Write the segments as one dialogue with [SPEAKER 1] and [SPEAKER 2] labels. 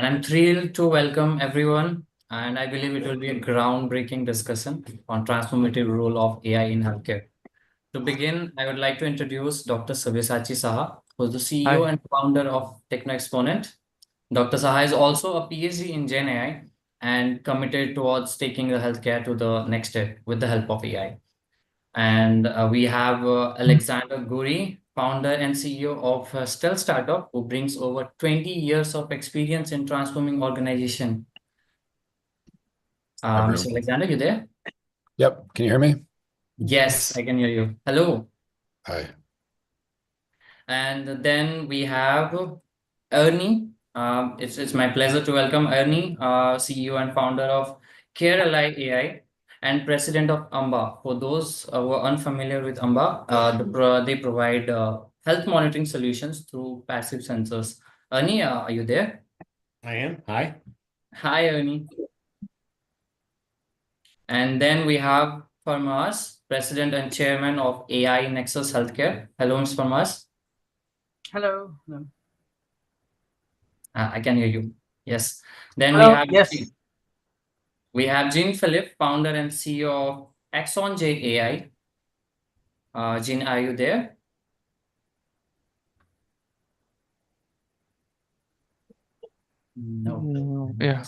[SPEAKER 1] And I'm thrilled to welcome everyone. And I believe it will be a groundbreaking discussion on transformative role of AI in healthcare. To begin, I would like to introduce Dr. Sabyasachi Saha, who's the CEO
[SPEAKER 2] Hi.
[SPEAKER 1] and founder of Techno Exponent. Dr. Saha is also a PhD in Gen AI and committed towards taking the healthcare to the next step with the help of AI. And we have Alexander Guri, founder and CEO of a stealth startup, who brings over 20 years of experience in transforming organization.
[SPEAKER 3] Everyone.
[SPEAKER 1] Mr. Alexander, you there?
[SPEAKER 3] Yep. Can you hear me?
[SPEAKER 1] Yes, I can hear you. Hello.
[SPEAKER 3] Hi.
[SPEAKER 1] And then we have Ernie. It's my pleasure to welcome Ernie, CEO and founder of Care Ally AI and president of AMBA. For those who are unfamiliar with AMBA, they provide health monitoring solutions through passive sensors. Ernie, are you there?
[SPEAKER 4] I am. Hi.
[SPEAKER 1] Hi, Ernie. And then we have Farmas, president and chairman of AI Nexus Healthcare. Hello, Mr. Farmas.
[SPEAKER 2] Hello.
[SPEAKER 1] I can hear you. Yes. Then
[SPEAKER 2] Hello. Yes.
[SPEAKER 1] we have Jean Philip, founder and CEO of Axon J AI. Jean, are you there? No.
[SPEAKER 2] Yeah.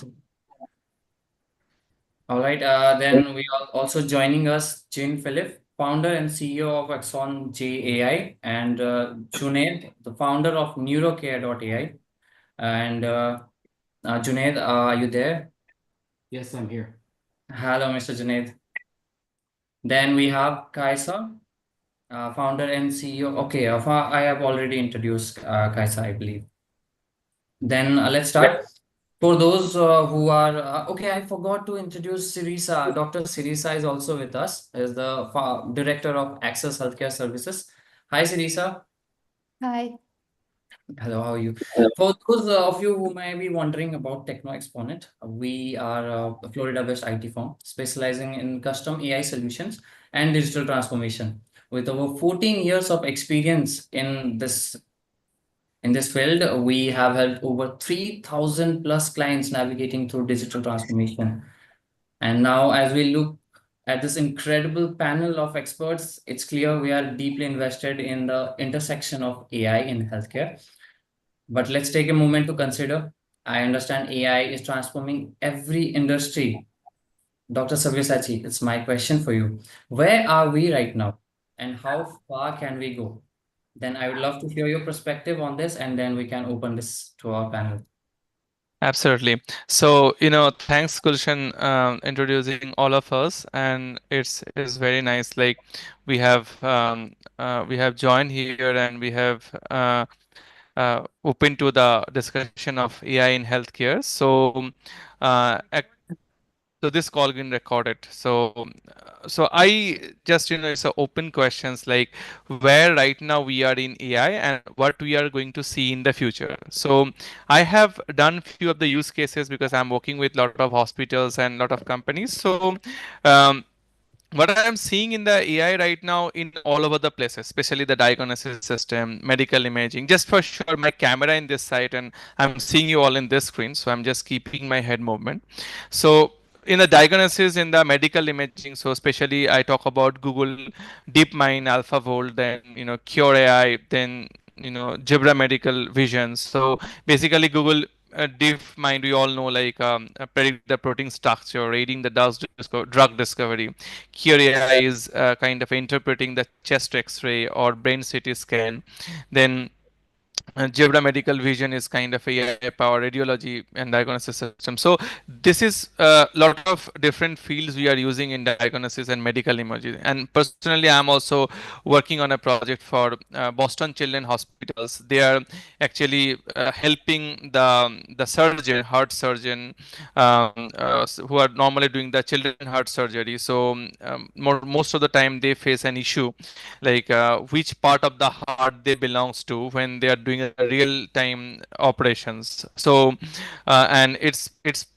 [SPEAKER 1] All right. Then we are also joining us, Jean Philip, founder and CEO of Axon J AI, and Junaid, the founder of NeuroCare.ai. And Junaid, are you there?
[SPEAKER 4] Yes, I'm here.
[SPEAKER 1] Hello, Mr. Junaid. Then we have Kaisa, founder and CEO. Okay, I have already introduced Kaisa, I believe. Then let's start. For those who are okay, I forgot to introduce Sirisa. Dr. Sirisa is also with us as the director of Access Healthcare Services. Hi, Sirisa.
[SPEAKER 5] Hi.
[SPEAKER 1] Hello, how are you? For those of you who may be wondering about Techno Exponent, we are a Florida-based IT firm specializing in custom AI solutions and digital transformation. With over 14 years of experience in this field, we have helped over 3,000 plus clients navigating through digital transformation. And now, as we look at this incredible panel of experts, it's clear we are deeply invested in the intersection of AI in healthcare. But let's take a moment to consider. I understand AI is transforming every industry. Dr. Sabyasachi, it's my question for you. Where are we right now? And how far can we go? Then I would love to hear your perspective on this, and then we can open this to our panel.
[SPEAKER 2] Absolutely. So, thanks, Gulshan, introducing all of us, and it's very nice. Like we have joined here, and we have open to the discussion of AI in healthcare. So, so this call been recorded. So I just it's a open questions like where right now we are in AI and what we are going to see in the future. So I have done few of the use cases because I'm working with a lot of hospitals and lot of companies. So um, what I'm seeing in the AI right now in all over the places, especially the diagnosis system, medical imaging. Just for sure, my camera in this site, and I'm seeing you all in this screen. So I'm just keeping my head movement. So in the diagnosis, in the medical imaging, so especially I talk about Google DeepMind, AlphaFold, then Cure AI, then Jibra Medical Vision. So basically, Google DeepMind, we all know, like predict the protein structure, reading the drug discovery. Cure AI is kind of interpreting the chest X-ray or brain CT scan. Then Jebra Medical Vision is kind of a AI powered radiology and diagnosis system. So this is a lot of different fields we are using in diagnosis and medical imaging. And personally, I'm also working on a project for Boston Children Hospitals. They are actually helping the surgeon, heart surgeon, who are normally doing the children heart surgery. So most of the time they face an issue like which part of the heart they belongs to when they are doing a real time operations. So and its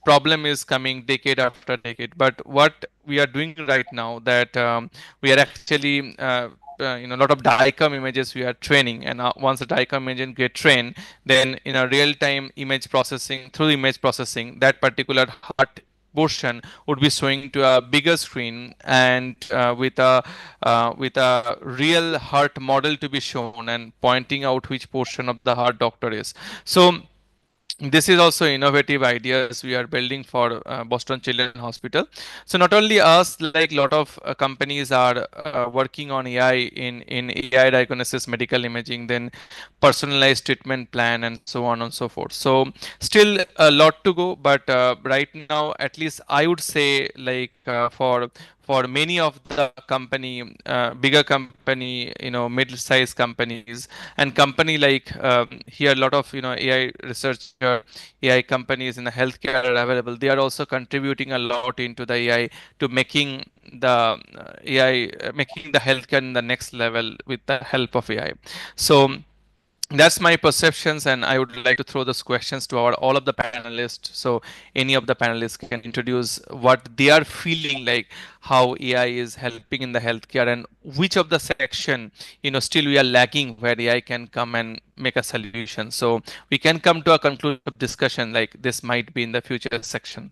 [SPEAKER 2] problem is coming decade after decade. But what we are doing right now that we are actually lot of DICOM images we are training, and once the DICOM image get trained, then in a real-time image processing, through image processing, that particular heart portion would be showing to a bigger screen, and with a real heart model to be shown and pointing out which portion of the heart doctor is. So this is also innovative ideas we are building for Boston Children's Hospital. So not only us, like lot of companies are working on AI in AI diagnosis, medical imaging, then personalized treatment plan, and so on and so forth. So still a lot to go, but right now, at least I would say, like for many of the company, bigger company, middle-sized companies, and company like here, a lot of AI researcher, AI companies in the healthcare are available. They are also contributing a lot into the AI to making the AI, making the healthcare in the next level with the help of AI. So that's my perceptions, and I would like to throw those questions to our all of the panelists. So any of the panelists can introduce what they are feeling like, how AI is helping in the healthcare, and which of the section still we are lacking where AI can come and make a solution. So we can come to a conclusion of discussion like this might be in the future section.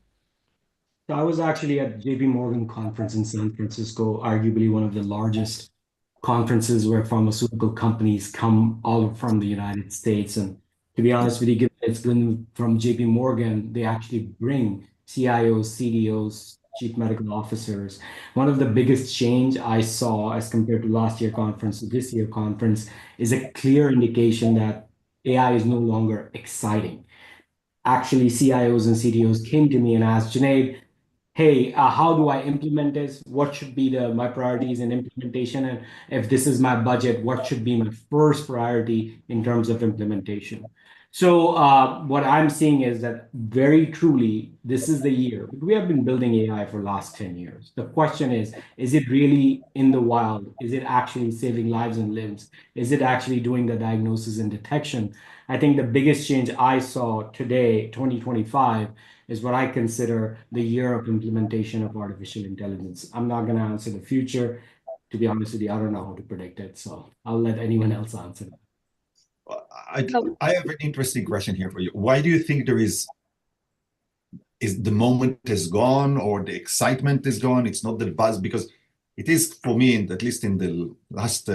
[SPEAKER 4] So I was actually at JP Morgan conference in San Francisco, arguably one of the largest conferences where pharmaceutical companies come all from the United States. And to be honest with you, given it's been from JP Morgan, they actually bring CIOs, CDOs, chief medical officers. One of the biggest change I saw as compared to last year conference to this year conference is a clear indication that AI is no longer exciting. Actually, CIOs and CDOs came to me and asked, Junaid, hey, how do I implement this? What should be my priorities in implementation? And if this is my budget, what should be my first priority in terms of implementation? So what I'm seeing is that very truly, this is the year. We have been building AI for the last 10 years. The question is it really in the wild? Is it actually saving lives and limbs? Is it actually doing the diagnosis and detection? I think the biggest change I saw today, 2025, is what I consider the year of implementation of artificial intelligence. I'm not going to answer the future. To be honest with you, I don't know how to predict it. So I'll let anyone else answer that.
[SPEAKER 5] I have an interesting question here for you. Why do you think there is the moment is gone or the excitement is gone? It's not the buzz, because it is for me, at least in the last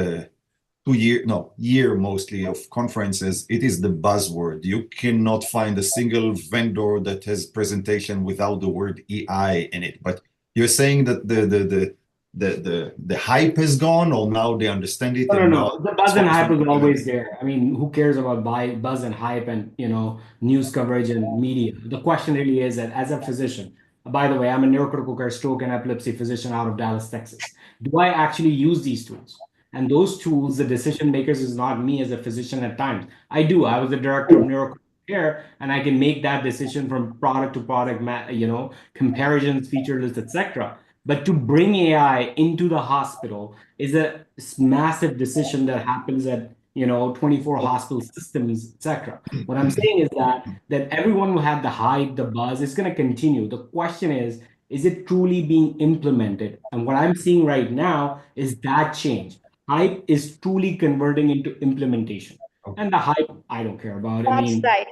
[SPEAKER 5] year mostly of conferences, it is the buzzword. You cannot find a single vendor that has presentation without the word AI in it. But you're saying that the hype has gone, or now they understand it?
[SPEAKER 4] No. The buzz and hype is always there. I mean, who cares about buzz and hype and news coverage and media? The question really is that as a physician, by the way, I'm a neurocritical care, stroke, and epilepsy physician out of Dallas, Texas. Do I actually use these tools? And those tools, the decision makers is not me as a physician at times. I do. I was the director of neurocritical care, and I can make that decision from product to product, comparisons, feature lists, etc. But to bring AI into the hospital is a massive decision that happens at 24 hospital systems, etc. What I'm saying is that everyone who had the hype, the buzz, is going to continue. The question is it truly being implemented? And what I'm seeing right now is that change. Hype is truly converting into implementation. And the hype, I don't care about.
[SPEAKER 6] That's right.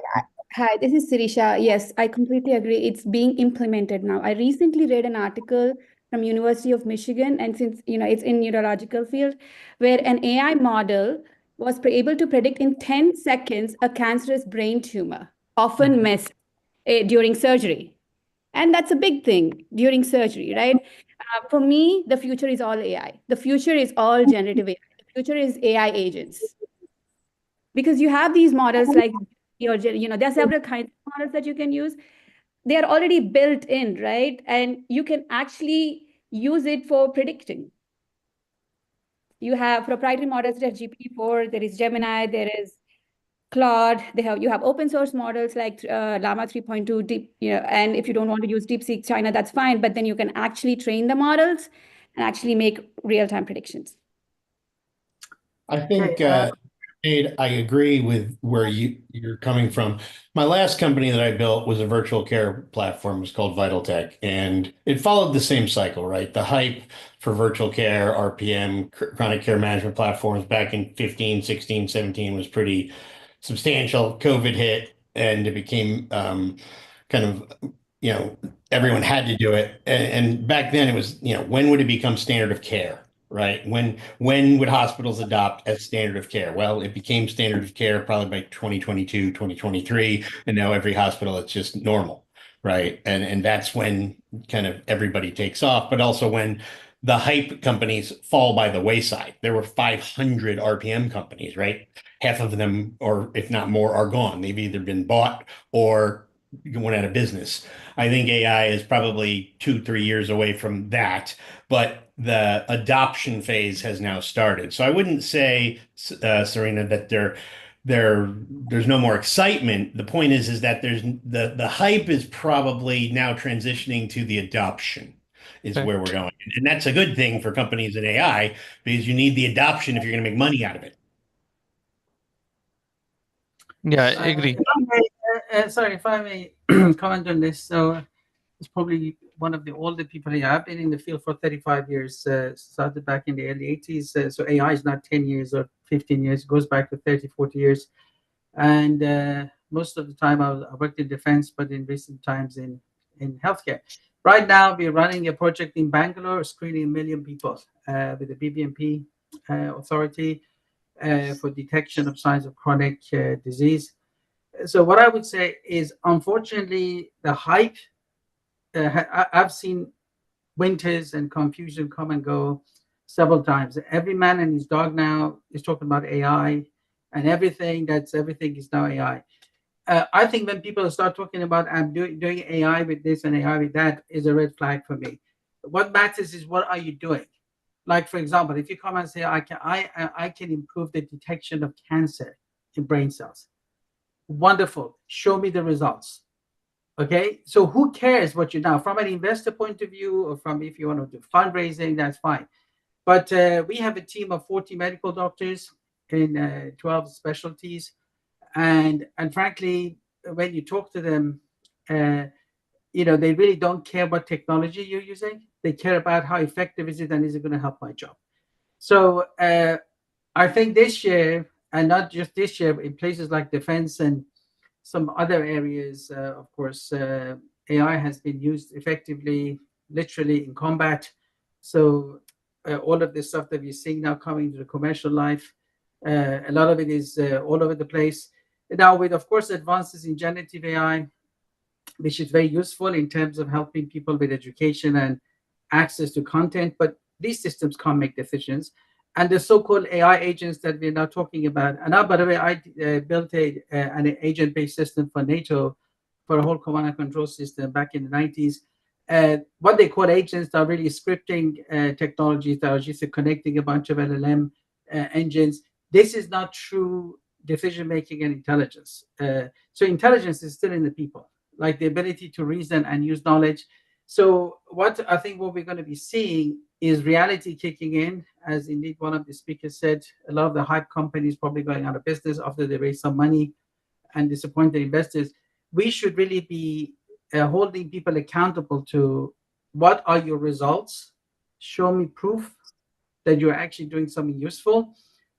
[SPEAKER 6] Hi, this is Sirisha. Yes, I completely agree. It's being implemented now. I recently read an article from University of Michigan, and since it's in neurological field, where an AI model was able to predict in 10 seconds a cancerous brain tumor, often missed during surgery. And that's a big thing during surgery, right? For me, the future is all AI. The future is all generative AI. The future is AI agents. Because you have these models like, there are several kinds of models that you can use. They are already built in, right? And you can actually use it for predicting. You have proprietary models like GPT-4, there is Gemini, there is Claude, you have open source models like Llama 3.2 deep, and if you don't want to use DeepSeek China, that's fine, but then you can actually train the models and actually make real-time predictions.
[SPEAKER 7] I think I agree with where you're coming from. My last company that I built was a virtual care platform. It was called VitalTech, and it followed the same cycle, right? The hype for virtual care, RPM, chronic care management platforms back in 15, 16, 17 was pretty substantial. COVID hit, and it became kind of, everyone had to do it. And back then it was, when would it become standard of care? Right. When would hospitals adopt as standard of care? Well, it became standard of care probably by 2022, 2023, and now every hospital it's just normal, right? And that's when kind of everybody takes off, but also when the hype companies fall by the wayside. There were 500 RPM companies, right? Half of them, or if not more, are gone. They've either been bought or went out of business. I think AI is probably 2, 3 years away from that, but the adoption phase has now started. So I wouldn't say, Serena, that there's no more excitement. The point is that there's the hype is probably now transitioning to the adoption is
[SPEAKER 2] Right.
[SPEAKER 7] where we're going. And that's a good thing for companies in AI because you need the adoption if you're going to make money out of it.
[SPEAKER 2] Yeah, I agree.
[SPEAKER 8] If I may comment on this. So it's probably one of the older people here. I've been in the field for 35 years, started back in the early 80s. So AI is not 10 years or 15 years, it goes back to 30, 40 years. And most of the time I worked in defense, but in recent times in healthcare. Right now, we're running a project in Bangalore, screening 1 million people with the BBMP authority for detection of signs of chronic disease. So what I would say is, unfortunately, the hype, I've seen winters and confusion come and go several times. Every man and his dog now is talking about AI, and everything is now AI. I think when people start talking about I'm doing AI with this and AI with that is a red flag for me. What matters is what are you doing? Like, for example, if you come and say I can improve the detection of cancer in brain cells, wonderful. Show me the results. Okay, so who cares what you now from an investor point of view, or from if you want to do fundraising, that's fine. But we have a team of 40 medical doctors in 12 specialties, and frankly, when you talk to them, they really don't care what technology you're using. They care about how effective is it and is it going to help my job. So I think this year, and not just this year, in places like defense and some other areas, of course, AI has been used effectively, literally in combat. So all of this stuff that we're seeing now coming to the commercial life, a lot of it is all over the place. Now, with, of course, advances in generative AI, which is very useful in terms of helping people with education and access to content, but these systems can't make decisions. And the so-called AI agents that we're now talking about, and now, by the way, I built an agent-based system for NATO for a whole command and control system back in the 90s. What they call agents are really scripting technologies that are just connecting a bunch of LLM engines. This is not true decision-making and intelligence. So intelligence is still in the people, like the ability to reason and use knowledge. So what we're going to be seeing is reality kicking in, as indeed one of the speakers said. A lot of the hype companies probably going out of business after they raise some money and disappointed investors. We should really be holding people accountable to what are your results. Show me proof that you're actually doing something useful.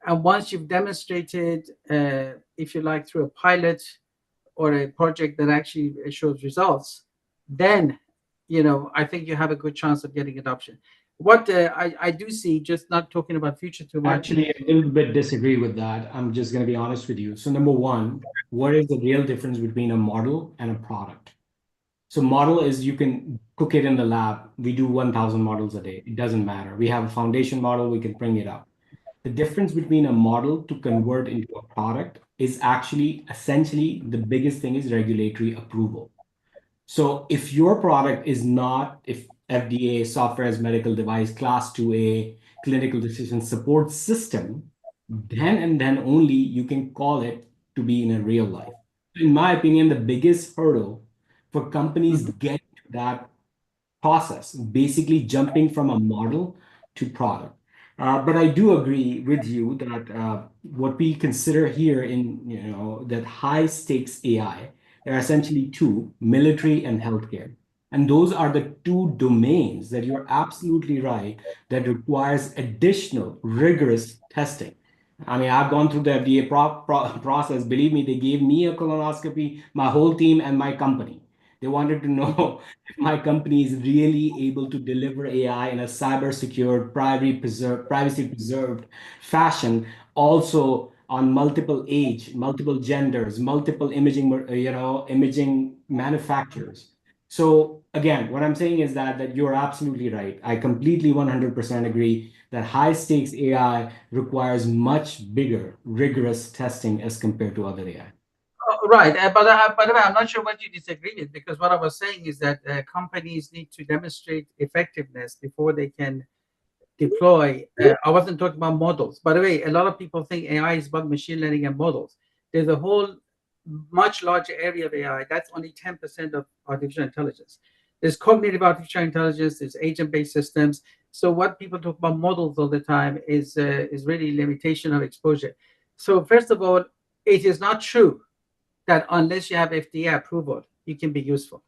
[SPEAKER 8] And once you've demonstrated, if you like, through a pilot or a project that actually shows results, then I think you have a good chance of getting adoption. What I do see, just not talking about future too much.
[SPEAKER 4] Actually, a little bit disagree with that. I'm just going to be honest with you. So number one, what is the real difference between a model and a product? So model is you can cook it in the lab. We do 1,000 models a day. It doesn't matter. We have a foundation model. We can bring it up. The difference between a model to convert into a product is actually essentially the biggest thing is regulatory approval. So if your product is not, if FDA software as medical device class 2A clinical decision support system, then and then only you can call it to be in a real life. In my opinion, the biggest hurdle for companies getting to that process, basically jumping from a model to product. But I do agree with you that what we consider here in, that high stakes AI, there are essentially two, military and healthcare. And those are the two domains that you're absolutely right that requires additional rigorous testing. I mean, I've gone through the FDA process. Believe me, they gave me a colonoscopy, my whole team, and my company. They wanted to know if my company is really able to deliver AI in a cyber secured, privacy preserved fashion, also on multiple age, multiple genders, multiple imaging manufacturers. So again, what I'm saying is that you're absolutely right. I completely 100% agree that high stakes AI requires much bigger, rigorous testing as compared to other AI.
[SPEAKER 8] Right, but by the way, I'm not sure what you disagree with, because what I was saying is that companies need to demonstrate effectiveness before they can deploy. I wasn't talking about models. By the way, a lot of people think AI is about machine learning and models. There's a whole much larger area of AI. That's only 10% of artificial intelligence. There's cognitive artificial intelligence, there's agent-based systems. So what people talk about models all the time is really limitation of exposure. So first of all, it is not true that unless you have FDA approval, you can be useful.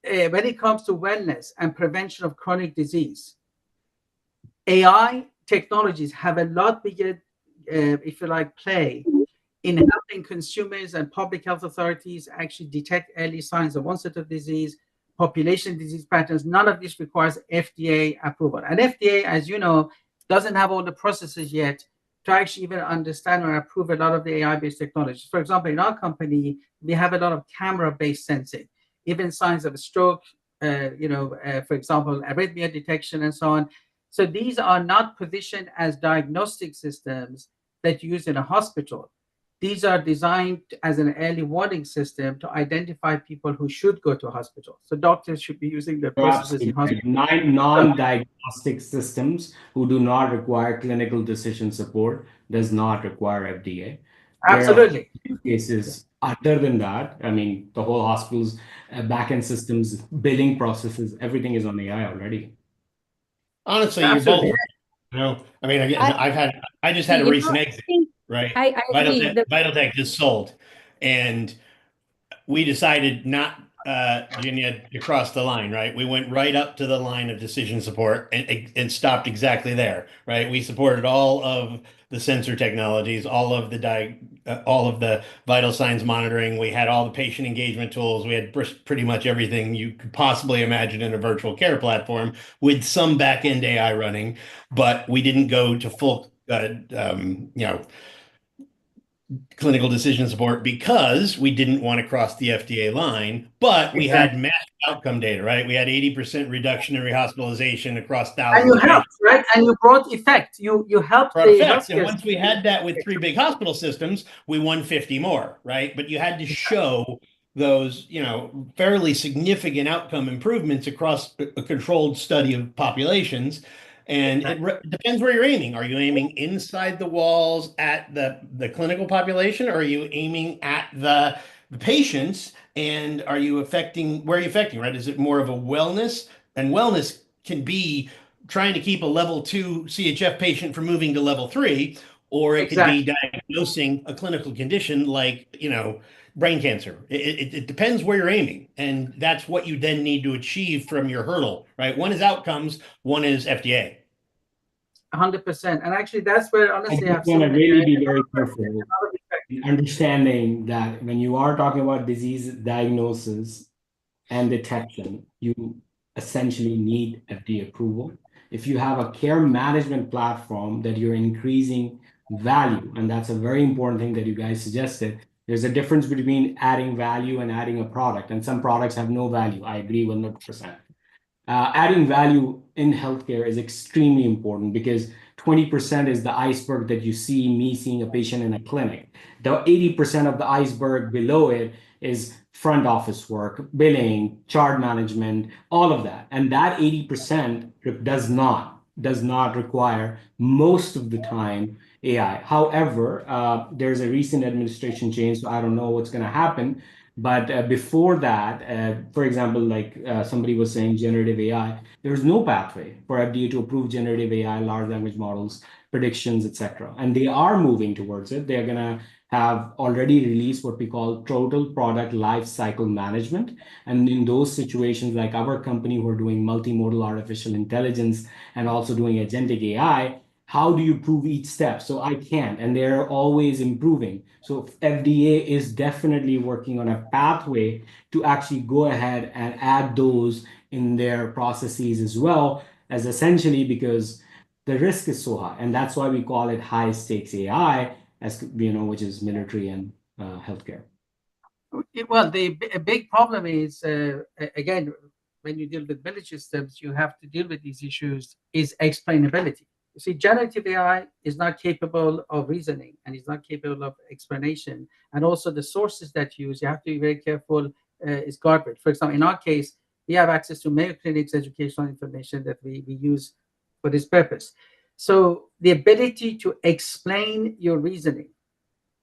[SPEAKER 8] When it comes to wellness and prevention of chronic disease, AI technologies have a lot bigger, if you like, play in helping consumers and public health authorities actually detect early signs of onset of disease, population disease patterns. None of this requires FDA approval. And FDA, as you know, doesn't have all the processes yet to actually even understand or approve a lot of the AI-based technologies. For example, in our company, we have a lot of camera-based sensing, even signs of a stroke, for example, arrhythmia detection and so on. So these are not positioned as diagnostic systems that you use in a hospital. These are designed as an early warning system to identify people who should go to a hospital. So doctors should be using their processes in hospitals.
[SPEAKER 4] Nine non-diagnostic systems who do not require clinical decision support does not require FDA.
[SPEAKER 8] Absolutely.
[SPEAKER 4] There are cases other than that. I mean, the whole hospital's back-end systems, billing processes, everything is on AI already.
[SPEAKER 7] Honestly,
[SPEAKER 8] Absolutely.
[SPEAKER 7] you're both. I mean, again, I just had a recent exit, right?
[SPEAKER 6] I agree.
[SPEAKER 7] Vitaltech just sold, and we decided not, Virginia, to cross the line, right? We went right up to the line of decision support and stopped exactly there, right? We supported all of the sensor technologies, all of the vital signs monitoring. We had all the patient engagement tools. We had pretty much everything you could possibly imagine in a virtual care platform with some back-end AI running, but we didn't go to full, clinical decision support because we didn't want to cross the FDA line, but we had massive outcome data, right? We had 80% reduction in rehospitalization across thousands.
[SPEAKER 8] And you helped, right? And you brought effect. You helped the
[SPEAKER 7] effects. And
[SPEAKER 8] healthcare
[SPEAKER 7] once we had that with 3 big hospital systems, we won 50 more, right? But you had to show those, fairly significant outcome improvements across a controlled study of populations. And it depends where you're aiming. Are you aiming inside the walls at the clinical population, or are you aiming at the patients? And where are you affecting, right? Is it more of a wellness? And wellness can be trying to keep a level 2 CHF patient from moving to level 3, or it could be diagnosing a clinical condition like, brain cancer. It depends where you're aiming. And that's what you then need to achieve from your hurdle, right? One is outcomes, one is FDA.
[SPEAKER 8] 100%. And actually, that's where, honestly,
[SPEAKER 4] I want to really be very careful in understanding that when you are talking about disease diagnosis and detection, you essentially need FDA approval. If you have a care management platform that you're increasing value, and that's a very important thing that you guys suggested, there's a difference between adding value and adding a product, and some products have no value. I agree 100%. Adding value in healthcare is extremely important because 20% is the iceberg that you see me seeing a patient in a clinic. The 80% of the iceberg below it is front office work, billing, chart management, all of that. And that 80% does not require most of the time AI. However, there's a recent administration change, so I don't know what's going to happen. But before that, for example, like somebody was saying, generative AI, there's no pathway for FDA to approve generative AI, large language models, predictions, etc. And they are moving towards it. They're going to have already released what we call total product life cycle management. And in those situations, like our company, who are doing multimodal artificial intelligence and also doing agentic AI, how do you prove each step? So I can't, and they're always improving. So FDA is definitely working on a pathway to actually go ahead and add those in their processes as well, as essentially because the risk is so high, and that's why we call it high stakes AI, as which is military and healthcare.
[SPEAKER 8] Well, a big problem is, again, when you deal with military systems, you have to deal with these issues, is explainability. You see, generative AI is not capable of reasoning and is not capable of explanation. And also the sources that you use, you have to be very careful, is garbage. For example, in our case, we have access to Mayo Clinic's educational information that we use for this purpose. So the ability to explain your reasoning,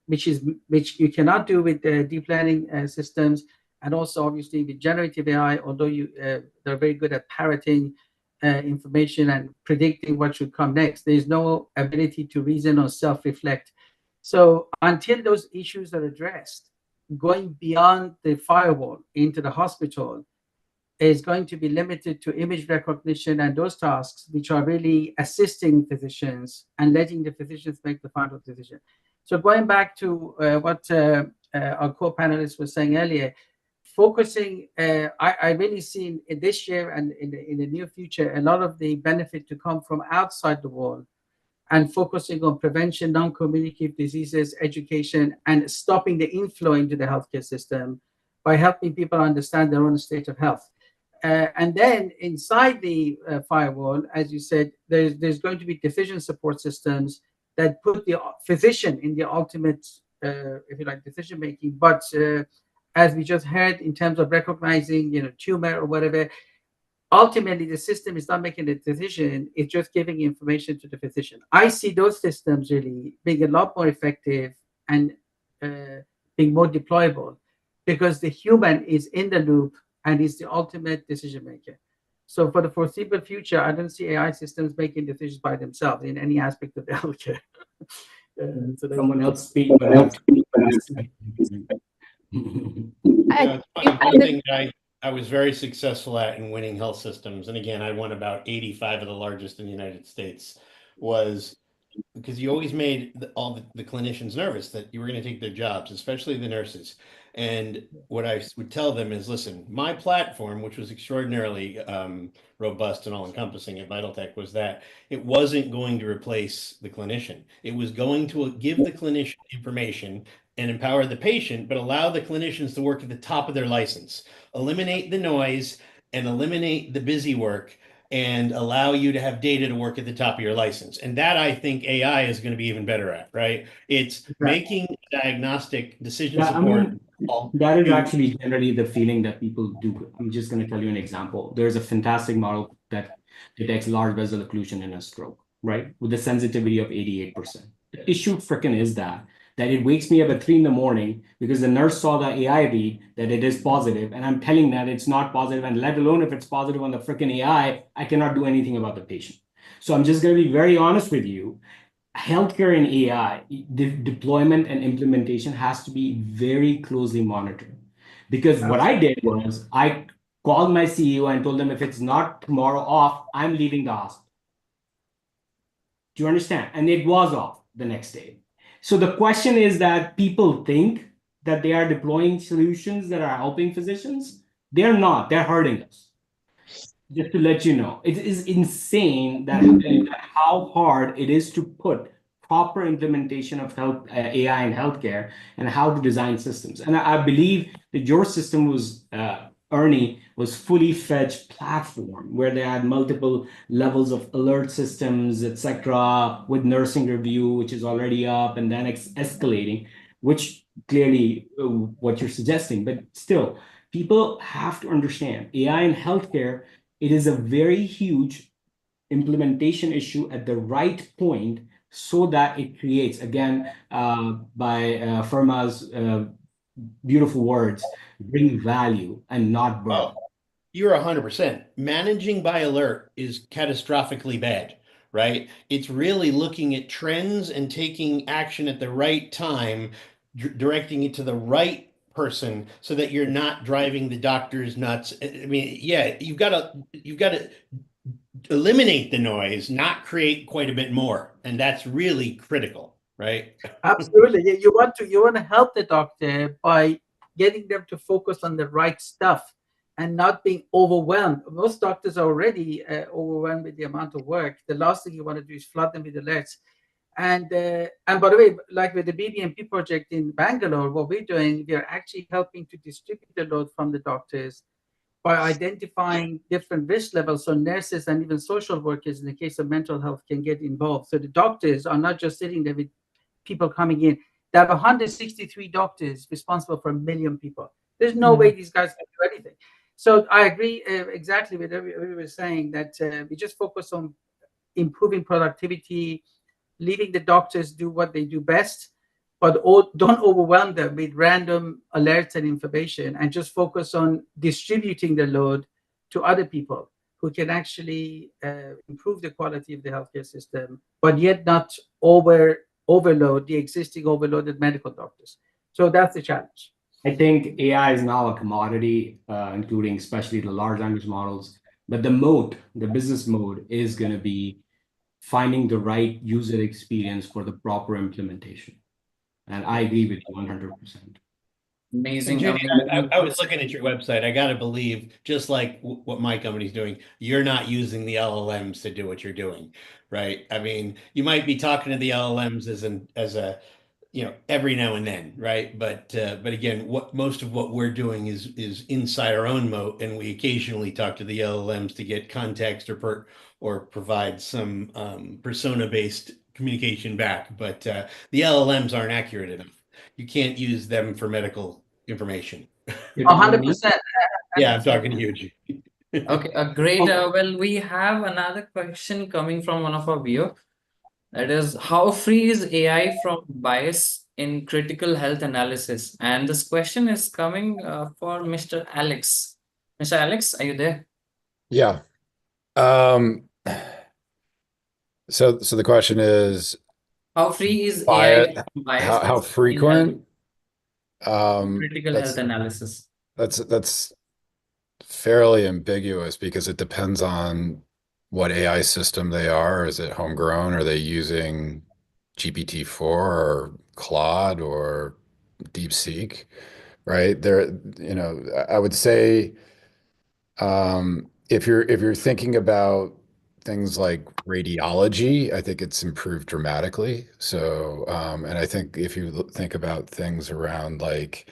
[SPEAKER 8] which you cannot do with deep learning systems, and also obviously with generative AI, although they're very good at parroting information and predicting what should come next, there's no ability to reason or self-reflect. So until those issues are addressed, going beyond the firewall into the hospital is going to be limited to image recognition and those tasks which are really assisting physicians and letting the physicians make the final decision. So going back to what our co-panelist was saying earlier, focusing, I really see in this year and in the near future, a lot of the benefit to come from outside the wall and focusing on prevention, non-communicable diseases, education, and stopping the inflow into the healthcare system by helping people understand their own state of health. And then inside the firewall, as you said, there's going to be decision support systems that put the physician in the ultimate, if you like, decision making. But as we just heard, in terms of recognizing, tumor or whatever, ultimately the system is not making the decision; it's just giving information to the physician. I see those systems really being a lot more effective and being more deployable because the human is in the loop and is the ultimate decision maker. So for the foreseeable future, I don't see AI systems making decisions by themselves in any aspect of the healthcare.
[SPEAKER 4] Someone else speak, but I
[SPEAKER 7] one thing that I was very successful at in winning health systems, and again, I won about 85 of the largest in the United States, was because you always made all the clinicians nervous that you were going to take their jobs, especially the nurses. And what I would tell them is, listen, my platform, which was extraordinarily robust and all-encompassing at VitalTech, was that it wasn't going to replace the clinician. It was going to give the clinician information and empower the patient, but allow the clinicians to work at the top of their license, eliminate the noise and eliminate the busy work, and allow you to have data to work at the top of your license. And that I think AI is going to be even better at, right? It's making diagnostic decision support.
[SPEAKER 4] That is actually generally the feeling that people do. I'm just going to tell you an example. There's a fantastic model that detects large vessel occlusion in a stroke, right? With a sensitivity of 88%. The issue frickin' is that it wakes me up at 3 a.m. because the nurse saw the AI read that it is positive, and I'm telling that it's not positive, and let alone if it's positive on the frickin' AI, I cannot do anything about the patient. So I'm just going to be very honest with you. Healthcare and AI, the deployment and implementation has to be very closely monitored. Because what I did was I called my CEO and told them if it's not tomorrow off, I'm leaving the hospital. Do you understand? And it was off the next day. So the question is that people think that they are deploying solutions that are helping physicians. They're not. They're hurting us. Just to let you know, it is insane that how hard it is to put proper implementation of health AI in healthcare and how to design systems. And I believe that your system was Ernie was fully fledged platform where they had multiple levels of alert systems, etc., with nursing review, which is already up and then escalating, which clearly what you're suggesting. But still, people have to understand AI in healthcare. It is a very huge implementation issue at the right point so that it creates, again, by Firma's beautiful words, bring value and not burn.
[SPEAKER 7] Oh, you're 100%. Managing by alert is catastrophically bad, right? It's really looking at trends and taking action at the right time, directing it to the right person so that you're not driving the doctors nuts. I mean, yeah, you've got to eliminate the noise, not create quite a bit more, and that's really critical, right?
[SPEAKER 8] Absolutely. You want to help the doctor by getting them to focus on the right stuff and not being overwhelmed. Most doctors are already overwhelmed with the amount of work. The last thing you want to do is flood them with alerts. And by the way, like with the BBMP project in Bangalore, what we're doing, we are actually helping to distribute the load from the doctors by identifying different risk levels, so nurses and even social workers in the case of mental health can get involved. So the doctors are not just sitting there with people coming in. They have 163 doctors responsible for 1 million people. There's no way these guys can do anything. So I agree exactly with everyone was saying that we just focus on improving productivity, leaving the doctors do what they do best, but don't overwhelm them with random alerts and information, and just focus on distributing the load to other people who can actually improve the quality of the healthcare system, but yet not overload the existing overloaded medical doctors. So that's the challenge.
[SPEAKER 4] I think AI is now a commodity, including especially the large language models. But the mode, the business mode, is going to be finding the right user experience for the proper implementation. And I agree with you 100%.
[SPEAKER 1] Amazing,
[SPEAKER 7] JD,
[SPEAKER 1] amazing.
[SPEAKER 7] I was looking at your website. I got to believe, just like what my company's doing, you're not using the LLMs to do what you're doing, right? I mean, you might be talking to the LLMs as a every now and then, right? But again, what most of what we're doing is inside our own moat, and we occasionally talk to the LLMs to get context or provide some persona-based communication back. But the LLMs aren't accurate enough. You can't use them for medical information.
[SPEAKER 8] 100%.
[SPEAKER 7] Yeah, I'm talking to you, G.
[SPEAKER 1] Okay, great. Well, we have another question coming from one of our viewer. That is, how free is AI from bias in critical health analysis? And this question is coming for Mr. Alex. Mr. Alex, are you there?
[SPEAKER 3] Yeah. So the question is,
[SPEAKER 1] How free is
[SPEAKER 3] bias,
[SPEAKER 1] AI from bias
[SPEAKER 3] how
[SPEAKER 1] in health,
[SPEAKER 3] frequent?
[SPEAKER 1] critical health
[SPEAKER 3] That's
[SPEAKER 1] analysis?
[SPEAKER 3] that's fairly ambiguous because it depends on what AI system they are. Is it homegrown? Are they using GPT-4 or Claude or DeepSeek? Right there, I would say if you're thinking about things like radiology, I think it's improved dramatically. So, and I think if you think about things around like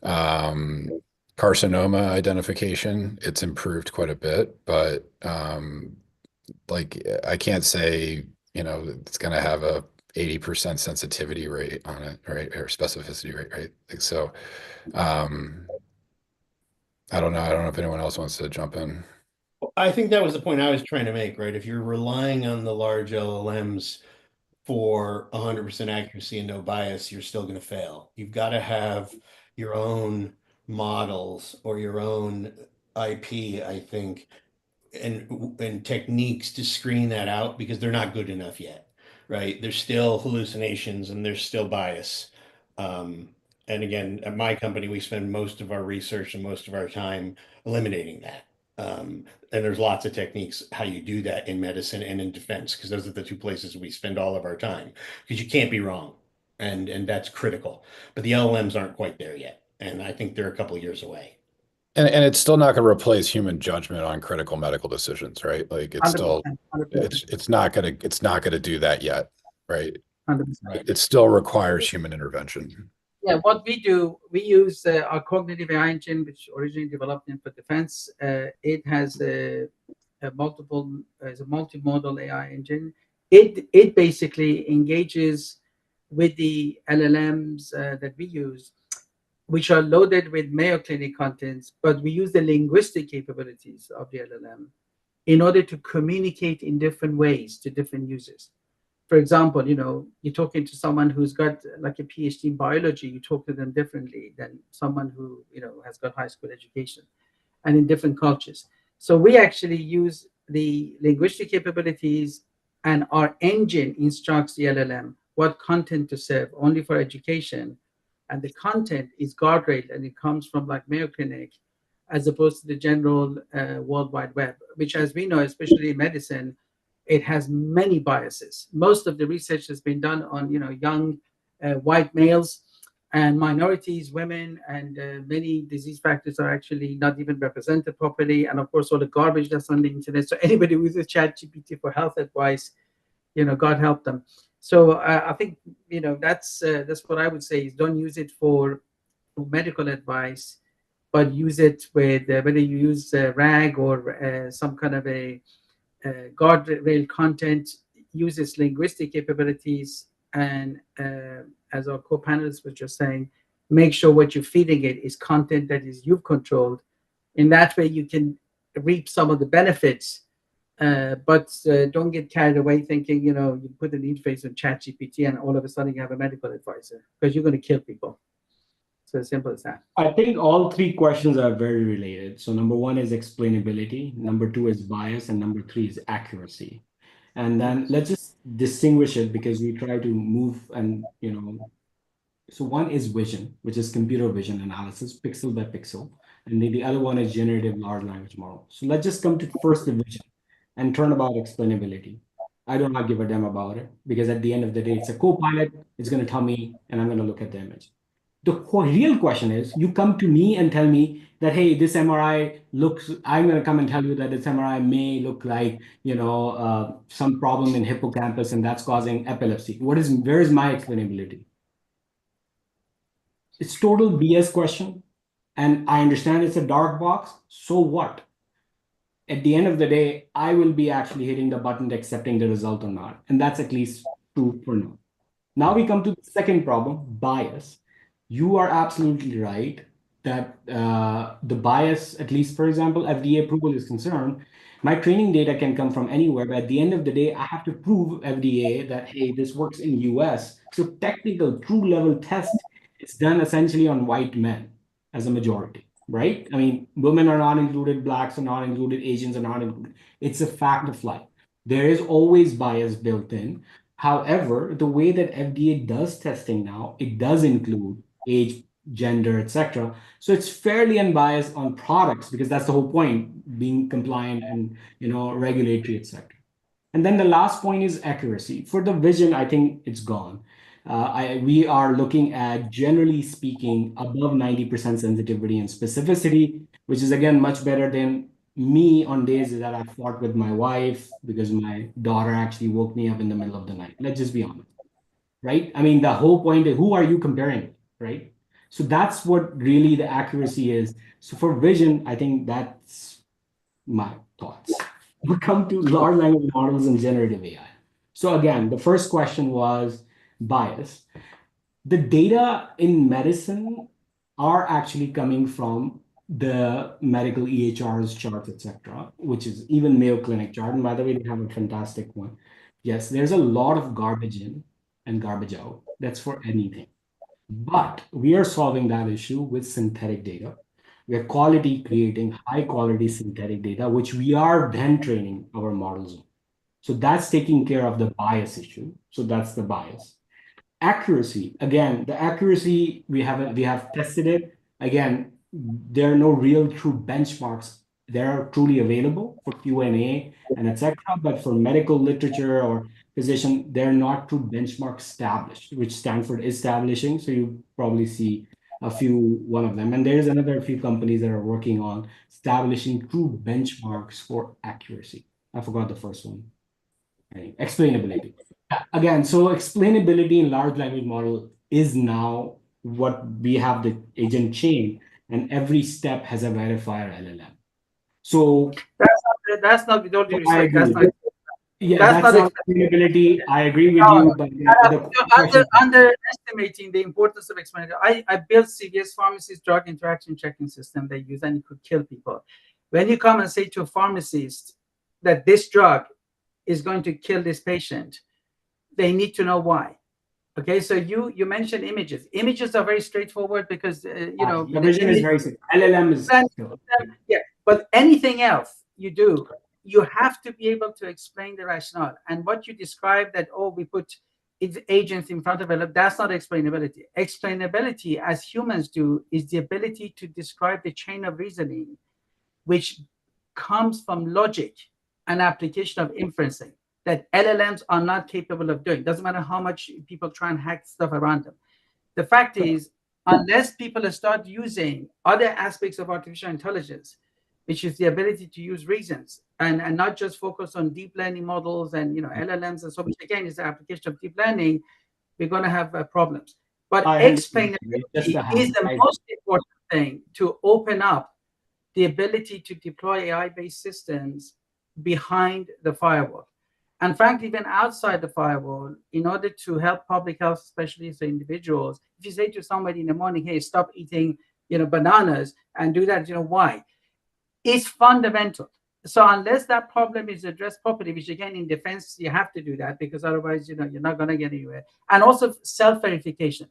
[SPEAKER 3] carcinoma identification, it's improved quite a bit. But like I can't say, it's going to have a 80% sensitivity rate on it, right? Or specificity rate, right? Like, so, I don't know. I don't know if anyone else wants to jump in.
[SPEAKER 7] I think that was the point I was trying to make, right? If you're relying on the large LLMs for 100% accuracy and no bias, you're still going to fail. You've got to have your own models or your own IP, I think, and techniques to screen that out because they're not good enough yet, right? There's still hallucinations and there's still bias. And again, at my company, we spend most of our research and most of our time eliminating that. And there's lots of techniques how you do that in medicine and in defense, because those are the two places we spend all of our time, because you can't be wrong. And that's critical. But the LLMs aren't quite there yet. And I think they're a couple of years away.
[SPEAKER 3] And it's still not going to replace human judgment on critical medical decisions, right? Like it's
[SPEAKER 8] 100%,
[SPEAKER 3] still
[SPEAKER 8] 100%.
[SPEAKER 3] it's not gonna do that yet, right?
[SPEAKER 8] 100%.
[SPEAKER 3] It still requires human intervention.
[SPEAKER 8] Yeah, what we do, we use our cognitive AI engine, which originally developed for defense. It has a multimodal AI engine. It basically engages with the LLMs that we use, which are loaded with Mayo Clinic contents, but we use the linguistic capabilities of the LLM in order to communicate in different ways to different users. For example, you're talking to someone who's got like a PhD in biology, you talk to them differently than someone who, has got high school education, and in different cultures. So we actually use the linguistic capabilities, and our engine instructs the LLM what content to serve only for education. And the content is guardrailed, and it comes from like Mayo Clinic, as opposed to the general World Wide Web, which, as we know, especially in medicine, it has many biases. Most of the research has been done on young white males, and minorities, women, and many disease factors are actually not even represented properly. And of course, all the garbage that's on the internet. So anybody who uses ChatGPT for health advice, God help them. So I think that's what I would say is, don't use it for medical advice, but use it with whether you use RAG or some kind of a guardrail content, uses linguistic capabilities, and as our co-panelists were just saying, make sure what you're feeding it is content that is you've controlled. In that way, you can reap some of the benefits, but don't get carried away thinking, you put an interface on ChatGPT and all of a sudden you have a medical advisor, because you're going to kill people. So as simple as that.
[SPEAKER 4] I think all three questions are very related. So number one is explainability, number two is bias, and number three is accuracy. And then let's just distinguish it, because we try to move and, so one is vision, which is computer vision analysis, pixel by pixel. And then the other one is generative large language model. So let's just come to first the vision and turn about explainability. I do not give a damn about it, because at the end of the day, it's a co-pilot. It's going to tell me, and I'm going to look at the image. The real question is, you come to me and tell me that, hey, this MRI looks, I'm going to come and tell you that this MRI may look like, some problem in hippocampus, and that's causing epilepsy. Where is my explainability? It's total BS question. And I understand it's a dark box. So what? At the end of the day, I will be actually hitting the button accepting the result or not. And that's at least true for now. Now we come to the second problem, bias. You are absolutely right that the bias, at least for example, FDA approval is concerned, my training data can come from anywhere, but at the end of the day, I have to prove FDA that, hey, this works in US. So technical true level test is done essentially on white men as a majority, right? I mean, women are not included, blacks are not included, Asians are not included. It's a fact of life. There is always bias built in. However, the way that FDA does testing now, it does include age, gender, etc. So it's fairly unbiased on products, because that's the whole point, being compliant and regulatory, etc. And then the last point is accuracy. For the vision, I think it's gone. We are looking at, generally speaking, above 90% sensitivity and specificity, which is again much better than me on days that I fought with my wife because my daughter actually woke me up in the middle of the night. Let's just be honest, right? I mean, the whole point is, who are you comparing, right? So that's what really the accuracy is. So for vision, I think that's my thoughts. We come to large language models and generative AI. So again, the first question was bias. The data in medicine are actually coming from the medical EHRs charts, etc., which is even Mayo Clinic chart. And by the way, they have a fantastic one. Yes, there's a lot of garbage in and garbage out. That's for anything. But we are solving that issue with synthetic data. We are creating high quality synthetic data, which we are then training our models on. So that's taking care of the bias issue. So that's the bias. Accuracy, again, the accuracy, we have tested it. Again, there are no real true benchmarks. They are truly available for Q&A and etc. But for medical literature or physician, they're not true benchmark established, which Stanford is establishing. So you probably see one of them. And there's another few companies that are working on establishing true benchmarks for accuracy. I forgot the first one. Explainability. Again, so explainability in large language model is now what we have the agent chain, and every step has a verifier LLM. So
[SPEAKER 8] that's not with all due
[SPEAKER 4] I
[SPEAKER 8] respect. That's
[SPEAKER 4] agree.
[SPEAKER 8] not,
[SPEAKER 4] Yeah,
[SPEAKER 8] that's
[SPEAKER 4] that's
[SPEAKER 8] not
[SPEAKER 4] not explainability. I agree with you, but the question.
[SPEAKER 8] Underestimating the importance of explainability. I built CVS Pharmacy's drug interaction checking system they use, and it could kill people. When you come and say to a pharmacist that this drug is going to kill this patient, they need to know why. Okay, so you mentioned images. Images are very straightforward because you know
[SPEAKER 4] your vision is very simple. LLM is
[SPEAKER 8] yeah, but anything else you do, you have to be able to explain the rationale. And what you described that, oh, we put agents in front of LLM, that's not explainability. Explainability, as humans do, is the ability to describe the chain of reasoning, which comes from logic and application of inferencing that LLMs are not capable of doing. Doesn't matter how much people try and hack stuff around them. The fact is, unless people start using other aspects of artificial intelligence, which is the ability to use reasons and not just focus on deep learning models and LLMs and so, which again is the application of deep learning, we're going to have problems. But explainability is the most important thing to open up the ability to deploy AI-based systems behind the firewall. And frankly, even outside the firewall, in order to help public health specialists or individuals, if you say to somebody in the morning, hey, stop eating, bananas and do that, why? It's fundamental. So unless that problem is addressed properly, which again, in defense, you have to do that because otherwise, you're not going to get anywhere. And also self-verification.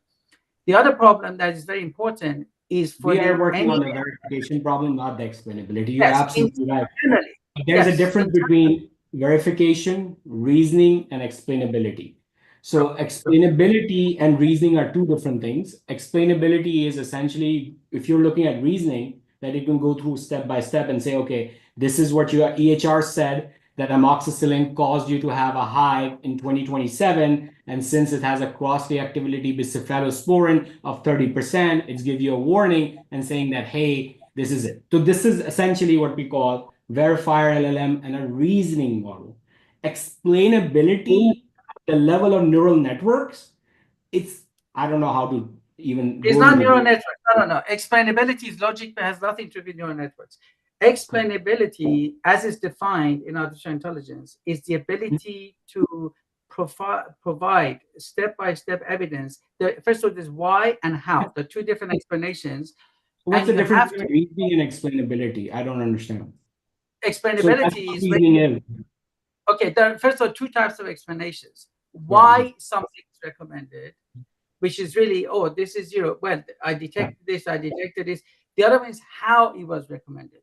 [SPEAKER 8] The other problem that is very important is for
[SPEAKER 4] we are working on the verification problem, not the explainability. You're
[SPEAKER 8] yes,
[SPEAKER 4] absolutely right.
[SPEAKER 8] Internally.
[SPEAKER 4] There's a difference between verification, reasoning, and explainability. So explainability and reasoning are two different things. Explainability is essentially, if you're looking at reasoning, that you can go through step by step and say, okay, this is what your EHR said, that amoxicillin caused you to have a high in 2027. And since it has a cross-reactivity with cephalosporin of 30%, it's give you a warning and saying that, hey, this is it. So this is essentially what we call verifier LLM and a reasoning model. Explainability, the level of neural networks, I don't know how to even.
[SPEAKER 8] It's not neural networks. No. Explainability is logic, but has nothing to do with neural networks. Explainability, as is defined in artificial intelligence, is the ability to provide step-by-step evidence. First of all, there's why and how, the two different explanations.
[SPEAKER 4] What's the difference between reasoning and explainability? I don't understand.
[SPEAKER 8] Explainability is okay. There are, first of all, two types of explanations. Why something is recommended, which is really, oh, this is zero. Well, I detected this, I detected this. The other one is how it was recommended,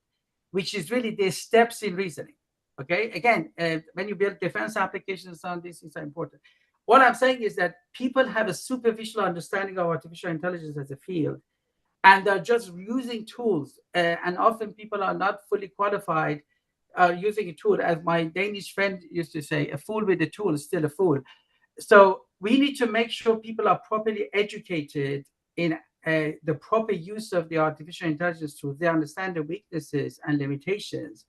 [SPEAKER 8] which is really the steps in reasoning. Okay, again, when you build defense applications on these things are important. What I'm saying is that people have a superficial understanding of artificial intelligence as a field, and they're just using tools. And often people are not fully qualified using a tool. As my Danish friend used to say, a fool with a tool is still a fool. So we need to make sure people are properly educated in the proper use of the artificial intelligence tools. They understand the weaknesses and limitations,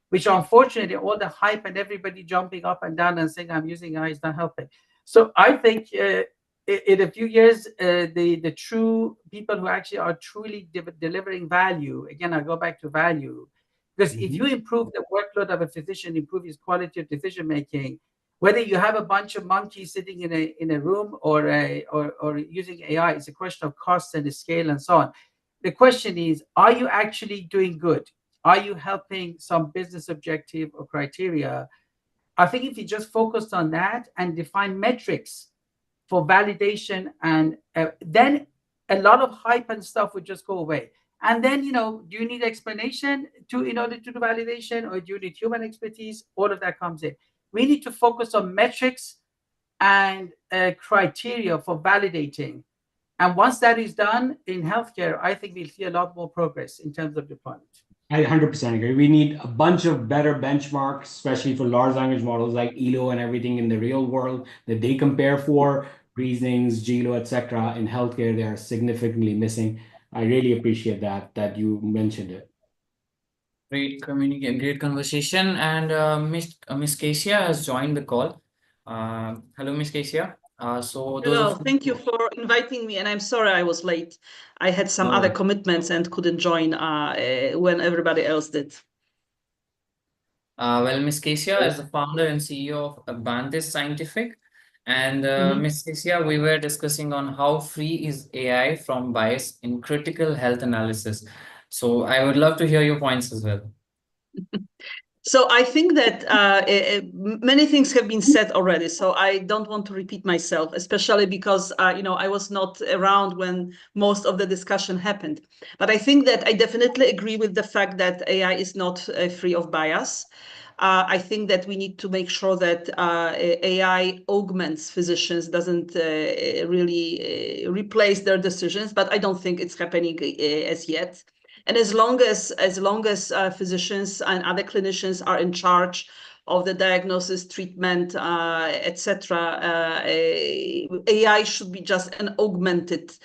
[SPEAKER 8] which unfortunately all the hype and everybody jumping up and down and saying I'm using AI is not helping. So I think in a few years, the true people who actually are truly delivering value, again, I go back to value, because if you improve the workload of a physician, improve his quality of decision making, whether you have a bunch of monkeys sitting in a room or using AI, it's a question of cost and the scale and so on. The question is, are you actually doing good? Are you helping some business objective or criteria? I think if you just focused on that and define metrics for validation, and then a lot of hype and stuff would just go away. And then, do you need explanation in order to do validation, or do you need human expertise? All of that comes in. We need to focus on metrics and criteria for validating. And once that is done in healthcare, I think we'll see a lot more progress in terms of deployment.
[SPEAKER 4] I 100% agree. We need a bunch of better benchmarks, especially for large language models like ELO and everything in the real world that they compare for reasonings, GLO, etc. In healthcare, they are significantly missing. I really appreciate that you mentioned it.
[SPEAKER 1] Great conversation. And Miss Kesia has joined the call. Hello, Miss Kesia.
[SPEAKER 9] Hello, thank you for inviting me, and I'm sorry I was late. I had some other commitments and couldn't join when everybody else did.
[SPEAKER 1] Well, Miss Kesia is the founder and CEO of Abantis Scientific. And Miss Kesia, we were discussing on how free is AI from bias in critical health analysis. So I would love to hear your points as well.
[SPEAKER 9] So I think that many things have been said already. So I don't want to repeat myself, especially because I was not around when most of the discussion happened. But I think that I definitely agree with the fact that AI is not free of bias. I think that we need to make sure that AI augments physicians, doesn't really replace their decisions. But I don't think it's happening as yet. And as long as physicians and other clinicians are in charge of the diagnosis, treatment, etc., AI should be just an augmentative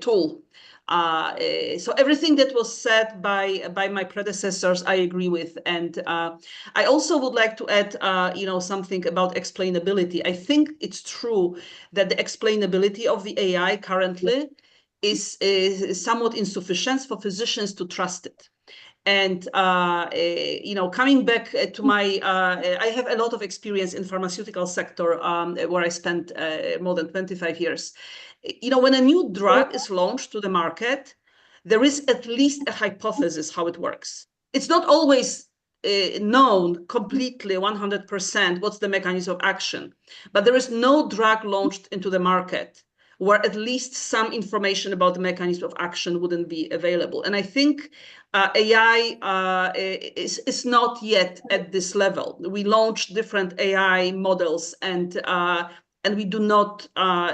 [SPEAKER 9] tool. So everything that was said by my predecessors, I agree with, and I also would like to add, something about explainability. I think it's true that the explainability of the AI currently is somewhat insufficient for physicians to trust it. And coming back to I have a lot of experience in pharmaceutical sector, where I spent more than 25 years. When a new drug is launched to the market, there is at least a hypothesis how it works. It's not always known completely 100% what's the mechanism of action, but there is no drug launched into the market where at least some information about the mechanism of action wouldn't be available. And I think AI is not yet at this level. We launched different AI models, and we do not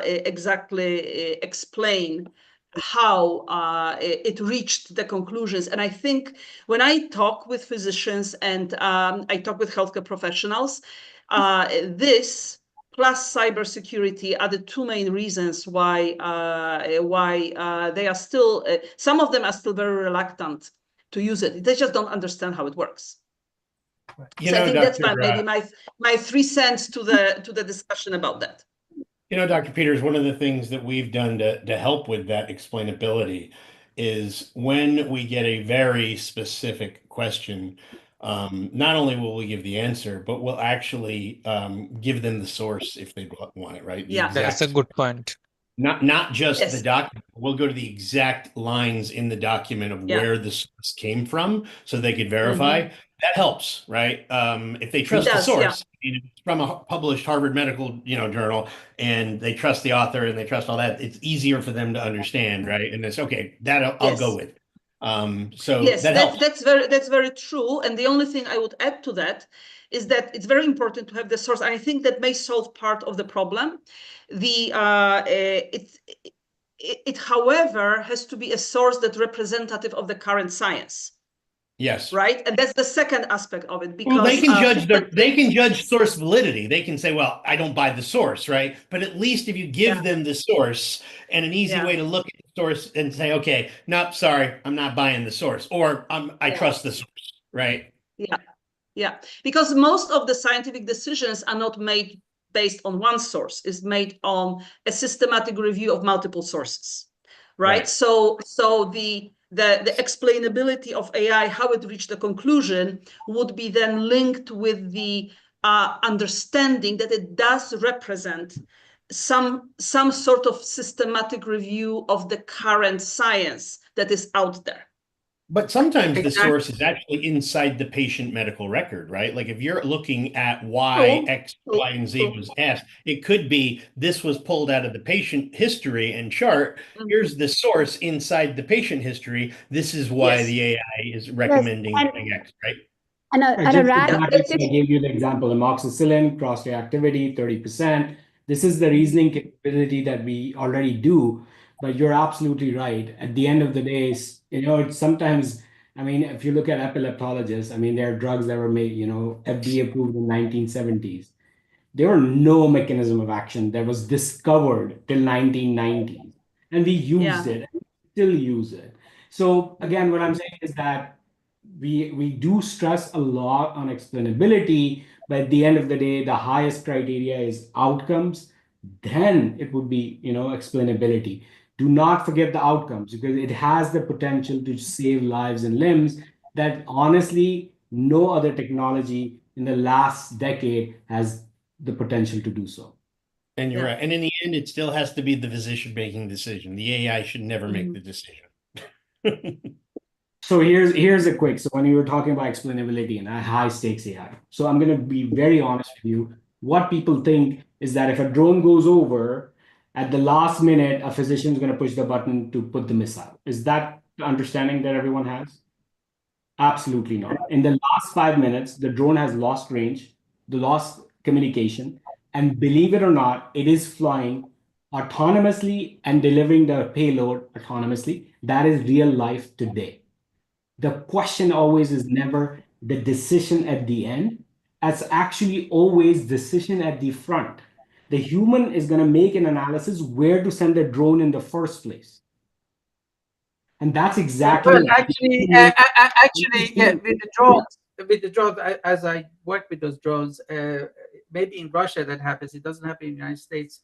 [SPEAKER 9] exactly explain how it reached the conclusions. And I think when I talk with physicians and I talk with healthcare professionals, this plus cybersecurity are the two main reasons why they are still, some of them are still very reluctant to use it. They just don't understand how it works. So I think that's maybe my 3 cents to the discussion about that.
[SPEAKER 7] Dr. Peters, one of the things that we've done to help with that explainability is when we get a very specific question, not only will we give the answer, but we'll actually give them the source if they want it, right?
[SPEAKER 9] Yeah,
[SPEAKER 2] that's a good point.
[SPEAKER 7] Not just
[SPEAKER 9] Yes.
[SPEAKER 7] the document. We'll go to the exact lines in the document of where the source came from so they could verify. That helps, right? If they trust the source, it's from a published Harvard Medical journal, and they trust the author and they trust all that, it's easier for them to understand, right? And it's okay, that I'll go with. So
[SPEAKER 9] yes,
[SPEAKER 7] that helps.
[SPEAKER 9] that's very true. And the only thing I would add to that is that it's very important to have the source. And I think that may solve part of the problem. It, however, has to be a source that's representative of the current science.
[SPEAKER 7] Yes.
[SPEAKER 9] Right, and that's the second aspect of it. Because
[SPEAKER 7] they can judge source validity. They can say, "Well, I don't buy the source," right? But at least if you give them the source and an easy way to look at the source and say, "Okay, nope, sorry, I'm not buying the source," or I trust the source, right?
[SPEAKER 9] Yeah, because most of the scientific decisions are not made based on one source; is made on a systematic review of multiple sources, right? So the explainability of AI, how it reached the conclusion, would be then linked with the understanding that it does represent some sort of systematic review of the current science that is out there.
[SPEAKER 7] But sometimes the source is actually inside the patient medical record, right? Like if you're looking at why X, Y, and Z was asked, it could be this was pulled out of the patient history and chart. Here's the source inside the patient history. This is why the AI is recommending doing X, right?
[SPEAKER 4] I gave you the example, amoxicillin, cross-reactivity, 30%. This is the reasoning capability that we already do. But you're absolutely right. At the end of the day, it's sometimes, if you look at epileptologists, there are drugs that were made, FDA approved in 1970s. There were no mechanism of action that was discovered till 1990s. And we used it, and we still use it. So again, what I'm saying is that we do stress a lot on explainability, but at the end of the day, the highest criteria is outcomes. Then it would be, explainability. Do not forget the outcomes, because it has the potential to save lives and limbs that honestly no other technology in the last decade has the potential to do so.
[SPEAKER 7] And you're right. And in the end, it still has to be the physician making the decision. The AI should never make the decision.
[SPEAKER 4] So here's a quick. So when you were talking about explainability and high stakes AI, so I'm gonna be very honest with you. What people think is that if a drone goes over, at the last minute, a physician's gonna push the button to put the missile. Is that the understanding that everyone has? Absolutely not. In the last 5 minutes, the drone has lost range, the lost communication, and believe it or not, it is flying autonomously and delivering the payload autonomously. That is real life today. The question always is never the decision at the end. It's actually always decision at the front. The human is going to make an analysis where to send the drone in the first place. And that's exactly
[SPEAKER 8] Well, actually, yeah, with the drones, as I work with those drones, maybe in Russia that happens. It doesn't happen in the United States.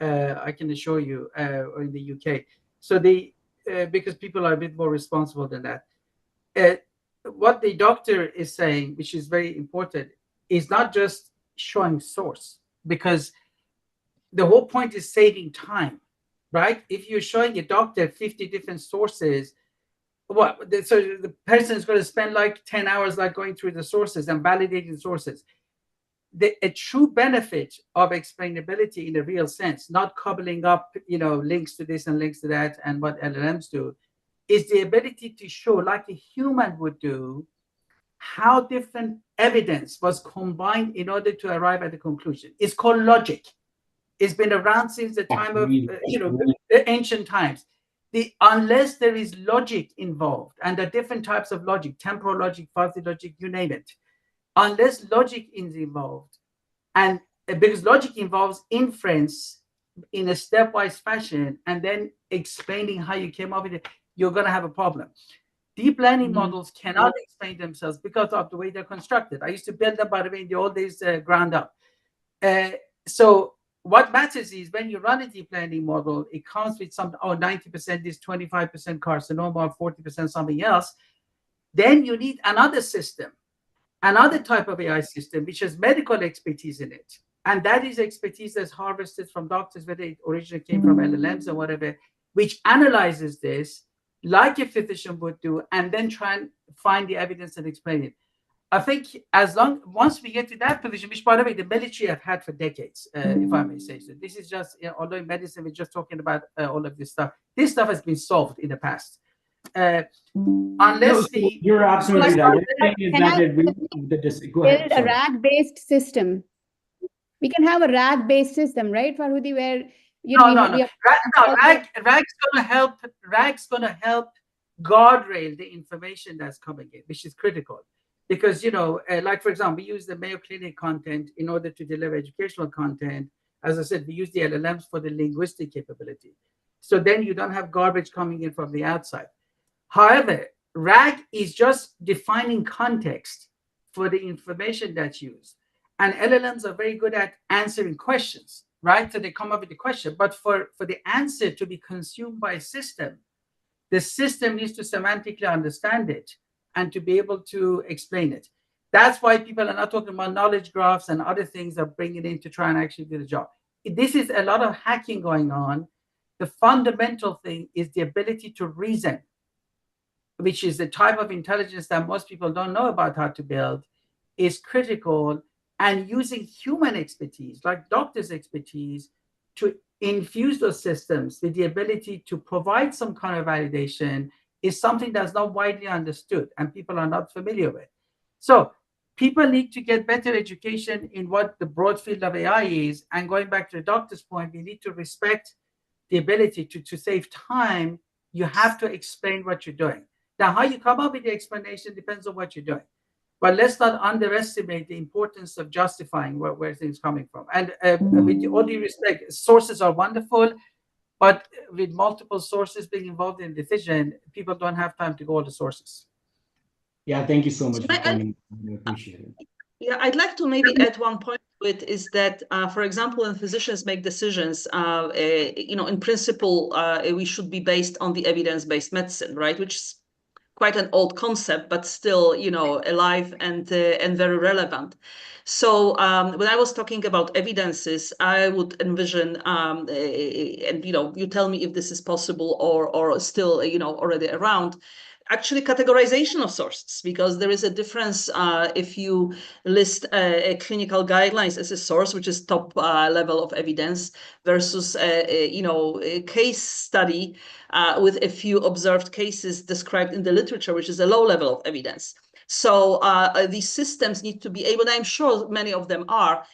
[SPEAKER 8] I can assure you, or in the UK. So because people are a bit more responsible than that. What the doctor is saying, which is very important, is not just showing source, because the whole point is saving time, right? If you're showing a doctor 50 different sources, so the person is going to spend like 10 hours like going through the sources and validating the sources. A true benefit of explainability in a real sense, not cobbling up, links to this and links to that and what LLMs do, is the ability to show, like a human would do, how different evidence was combined in order to arrive at a conclusion. It's called logic. It's been around since the time of the ancient times. Unless there is logic involved, and there are different types of logic, temporal logic, fuzzy logic, you name it. Unless logic is involved, and because logic involves inference in a stepwise fashion, and then explaining how you came up with it, you're going to have a problem. Deep learning models cannot explain themselves because of the way they're constructed. I used to build them, by the way, in the old days, ground up. So what matters is when you run a deep learning model, it comes with 90% is 25% carcinoma, 40% something else. Then you need another system, another type of AI system, which has medical expertise in it. And that is expertise that's harvested from doctors, whether it originally came from LLMs or whatever, which analyzes this like a physician would do, and then try and find the evidence and explain it. I think once we get to that position, which, by the way, the military have had for decades, if I may say so. This is just, although in medicine we're just talking about all of this stuff. This stuff has been solved in the past. Unless
[SPEAKER 4] you're absolutely right.
[SPEAKER 6] Build a RAG-based system. We can have a RAG-based system, right, Farhudi, where
[SPEAKER 8] RAG's going to help guardrail the information that's coming in, which is critical. Because, like, for example, we use the Mayo Clinic content in order to deliver educational content. As I said, we use the LLMs for the linguistic capability. So then you don't have garbage coming in from the outside. However, RAG is just defining context for the information that's used. And LLMs are very good at answering questions, right? So they come up with the question. But for the answer to be consumed by a system, the system needs to semantically understand it and to be able to explain it. That's why people are not talking about knowledge graphs and other things that bring it in to try and actually do the job. This is a lot of hacking going on. The fundamental thing is the ability to reason, which is the type of intelligence that most people don't know about how to build, is critical. And using human expertise, like doctors' expertise, to infuse those systems with the ability to provide some kind of validation is something that's not widely understood and people are not familiar with. So people need to get better education in what the broad field of AI is. And going back to the doctor's point, we need to respect the ability to save time. You have to explain what you're doing. Now, how you come up with the explanation depends on what you're doing. But let's not underestimate the importance of justifying where things are coming from. And with all due respect, sources are wonderful, but with multiple sources being involved in decision, people don't have time to go all the sources.
[SPEAKER 4] Yeah, thank you so much for pointing. I appreciate it.
[SPEAKER 9] Yeah, I'd like to maybe add one point to it, is that, for example, when physicians make decisions, in principle, we should be based on the evidence-based medicine, right? Which is quite an old concept, but still, alive and very relevant. So when I was talking about evidences, I would envision, and you tell me if this is possible or still, already around. actually categorization of sources, because there is a difference if you list a clinical guidelines as a source, which is top level of evidence, versus a case study with a few observed cases described in the literature, which is a low level of evidence. So these systems need to be able, and I'm sure many of them are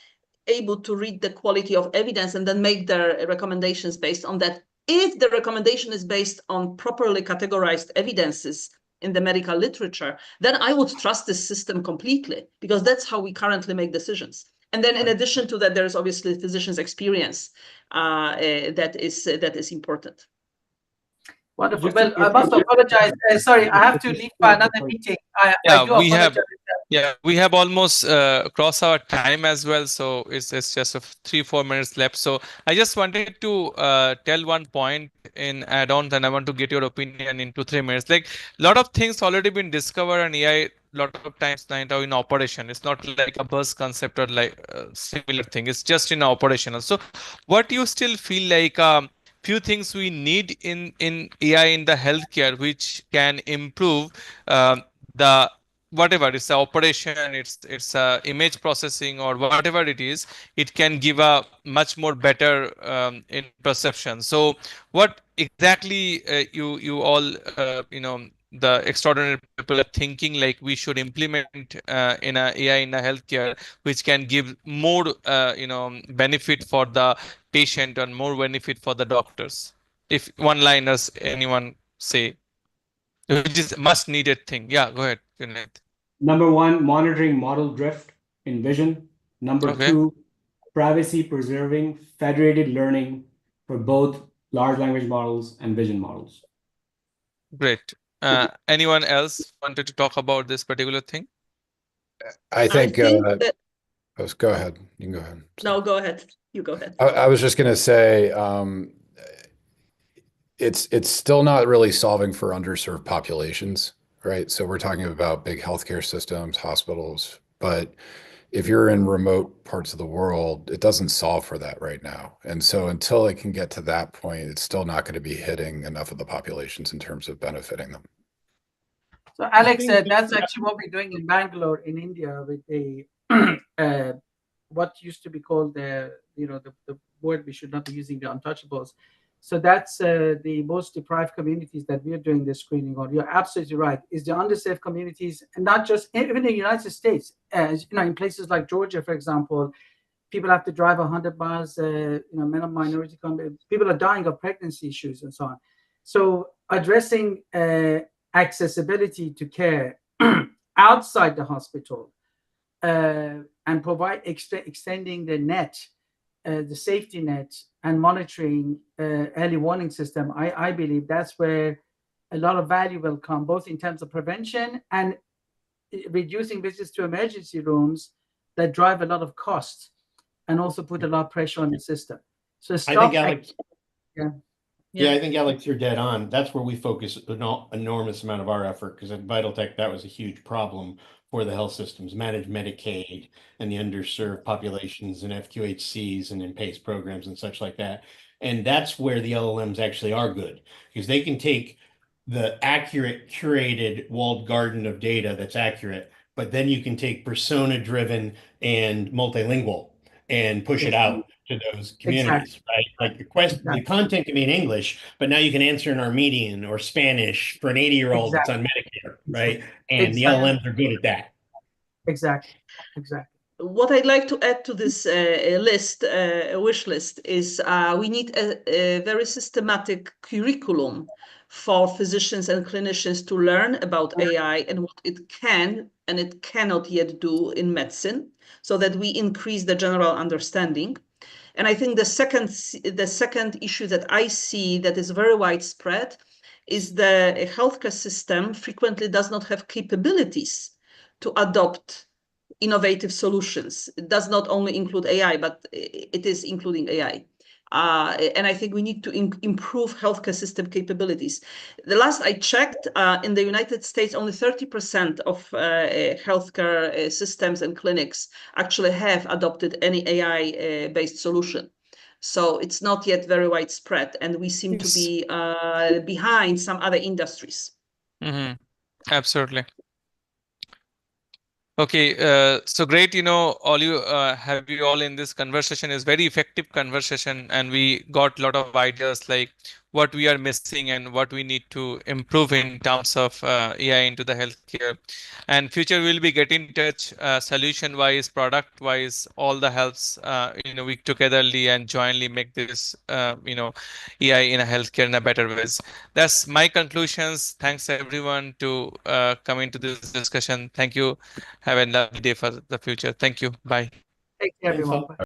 [SPEAKER 9] able to read the quality of evidence and then make their recommendations based on that. If the recommendation is based on properly categorized evidences in the medical literature, then I would trust this system completely, because that's how we currently make decisions. And then in addition to that, there's obviously physicians' experience that is important.
[SPEAKER 8] Wonderful. Well, I must apologize. Sorry, I have to leave for another meeting. I do apologize.
[SPEAKER 2] We have almost crossed our time as well, so it's just 3-4 minutes left. So I just wanted to tell one point in add-on, and I want to get your opinion in 2-3 minutes. Like, a lot of things already been discovered, and AI lot of times now in operation. It's not like a buzz concept or like similar thing. It's just in operational. So what you still feel like few things we need in AI in the healthcare which can improve the whatever it's the operation, it's image processing or whatever it is, it can give a much more better in perception. So what exactly you all the extraordinary people are thinking like we should implement in a AI in a healthcare which can give more benefit for the patient and more benefit for the doctors? If one-liners anyone say, which is must needed thing. Yeah, go ahead, Junaid.
[SPEAKER 4] Number one, monitoring model drift in vision. Number
[SPEAKER 2] Okay.
[SPEAKER 4] two, privacy preserving federated learning for both large language models and vision models.
[SPEAKER 2] Great. Anyone else wanted to talk about this particular thing?
[SPEAKER 3] I think
[SPEAKER 9] that,
[SPEAKER 3] go ahead. You can go ahead.
[SPEAKER 9] No, go ahead. You go ahead.
[SPEAKER 3] I was just going to say, it's still not really solving for underserved populations, right? So we're talking about big healthcare systems, hospitals, but if you're in remote parts of the world, it doesn't solve for that right now. And so until it can get to that point, it's still not going to be hitting enough of the populations in terms of benefiting them.
[SPEAKER 8] So Alex, that's actually what we're doing in Bangalore, in India, with a what used to be called the word we should not be using, the untouchables. So that's the most deprived communities that we are doing this screening on. You're absolutely right. Is the underserved communities, and not just even in the United States, in places like Georgia, for example, people have to drive 100 miles. Men of minority people are dying of pregnancy issues and so on. So addressing accessibility to care outside the hospital and provide extending the net, the safety net, and monitoring early warning system, I believe that's where a lot of value will come, both in terms of prevention and reducing visits to emergency rooms that drive a lot of cost and also put a lot of pressure on the system. So
[SPEAKER 7] I think Alex,
[SPEAKER 8] yeah,
[SPEAKER 7] I think Alex, you're dead on. That's where we focus an enormous amount of our effort, because at Vitaltech, that was a huge problem for the health systems, manage Medicaid and the underserved populations and FQHCs and in PACE programs and such like that. And that's where the LLMs actually are good, because they can take the accurate, curated walled garden of data that's accurate, but then you can take persona-driven and multilingual and push it out to those communities, right? Like the content can be in English, but now you can answer in Armenian or Spanish for an 80-year-old that's on Medicare, right? And the LLMs are good at that.
[SPEAKER 8] Exactly.
[SPEAKER 9] What I'd like to add to this wish list, is we need a very systematic curriculum for physicians and clinicians to learn about AI and what it can and it cannot yet do in medicine, so that we increase the general understanding. And I think the second issue that I see that is very widespread is the healthcare system frequently does not have capabilities to adopt innovative solutions. It does not only include AI, but it is including AI. And I think we need to improve healthcare system capabilities. The last I checked, in the United States, only 30% of healthcare systems and clinics actually have adopted any AI-based solution. So it's not yet very widespread, and we seem to be behind some other industries.
[SPEAKER 2] Mm-hmm. Absolutely. Okay, so great. All you have you all in this conversation is very effective conversation, and we got a lot of ideas like what we are missing and what we need to improve in terms of AI into the healthcare. And future will be getting in touch, solution wise, product wise, all the helps. We togetherly and jointly make this AI in a healthcare in a better ways. That's my conclusions. Thanks everyone to come into this discussion. Thank you. Have a lovely day for the future. Thank you. Bye.
[SPEAKER 8] Take care,
[SPEAKER 7] Thanks,
[SPEAKER 8] everyone.
[SPEAKER 7] all.
[SPEAKER 8] Bye.